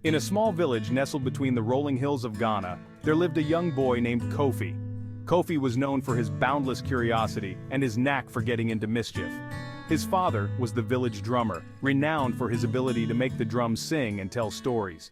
In a small village nestled between the rolling hills of Ghana, there lived a young boy named Kofi. Kofi was known for his boundless curiosity and his knack for getting into mischief. His father was the village drummer, renowned for his ability to make the drums sing and tell stories.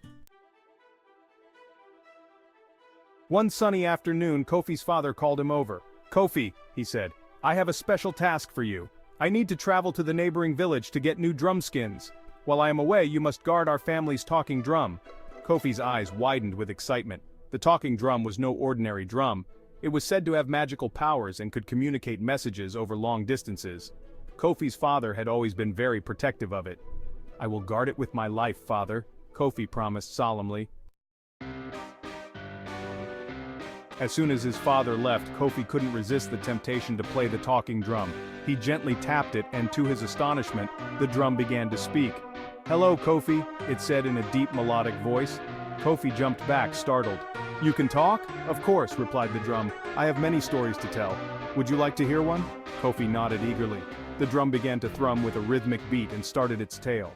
One sunny afternoon, Kofi's father called him over. "Kofi," he said, "I have a special task for you. I need to travel to the neighboring village to get new drum skins. While I am away, you must guard our family's talking drum." Kofi's eyes widened with excitement. The talking drum was no ordinary drum. It was said to have magical powers and could communicate messages over long distances. Kofi's father had always been very protective of it. "I will guard it with my life, father," Kofi promised solemnly. As soon as his father left, Kofi couldn't resist the temptation to play the talking drum. He gently tapped it and, to his astonishment, the drum began to speak. "Hello, Kofi," it said in a deep melodic voice. Kofi jumped back, startled. "You can talk?" "Of course," replied the drum. "I have many stories to tell. Would you like to hear one?" Kofi nodded eagerly. The drum began to thrum with a rhythmic beat and started its tale.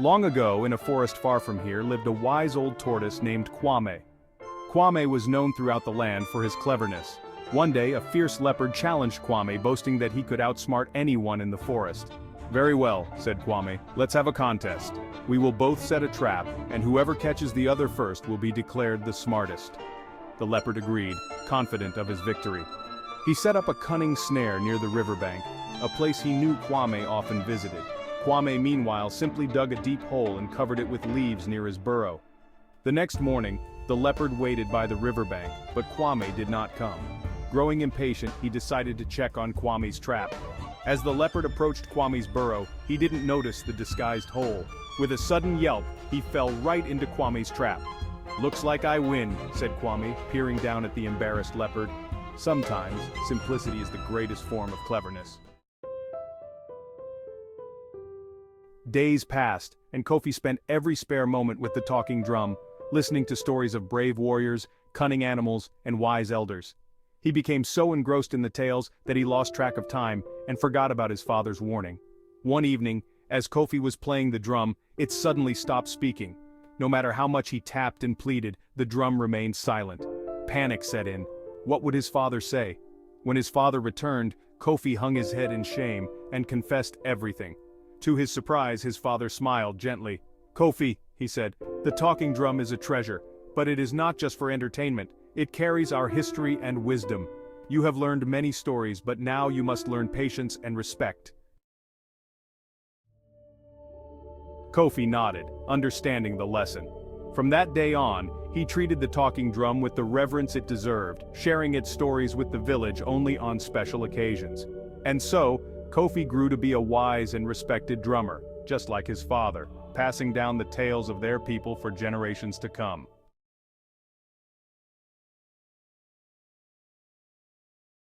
Long ago, in a forest far from here, lived a wise old tortoise named Kwame. Kwame was known throughout the land for his cleverness. One day, a fierce leopard challenged Kwame, boasting that he could outsmart anyone in the forest. "Very well," said Kwame, "let's have a contest. We will both set a trap, and whoever catches the other first will be declared the smartest." The leopard agreed, confident of his victory. He set up a cunning snare near the riverbank, a place he knew Kwame often visited. Kwame, meanwhile, simply dug a deep hole and covered it with leaves near his burrow. The next morning, the leopard waited by the riverbank, but Kwame did not come. Growing impatient, he decided to check on Kwame's trap. As the leopard approached Kwame's burrow, he didn't notice the disguised hole. With a sudden yelp, he fell right into Kwame's trap. "Looks like I win," said Kwame, peering down at the embarrassed leopard. Sometimes, simplicity is the greatest form of cleverness. Days passed, and Kofi spent every spare moment with the talking drum, listening to stories of brave warriors, cunning animals, and wise elders. He became so engrossed in the tales that he lost track of time and forgot about his father's warning. One evening, as Kofi was playing the drum, it suddenly stopped speaking. No matter how much he tapped and pleaded, the drum remained silent. Panic set in. What would his father say? When his father returned, Kofi hung his head in shame and confessed everything. To his surprise, his father smiled gently. "Kofi," he said, "the talking drum is a treasure, but it is not just for entertainment. It carries our history and wisdom. You have learned many stories, but now you must learn patience and respect." Kofi nodded, understanding the lesson. From that day on, he treated the talking drum with the reverence it deserved, sharing its stories with the village only on special occasions. And so, Kofi grew to be a wise and respected drummer, just like his father, passing down the tales of their people for generations to come.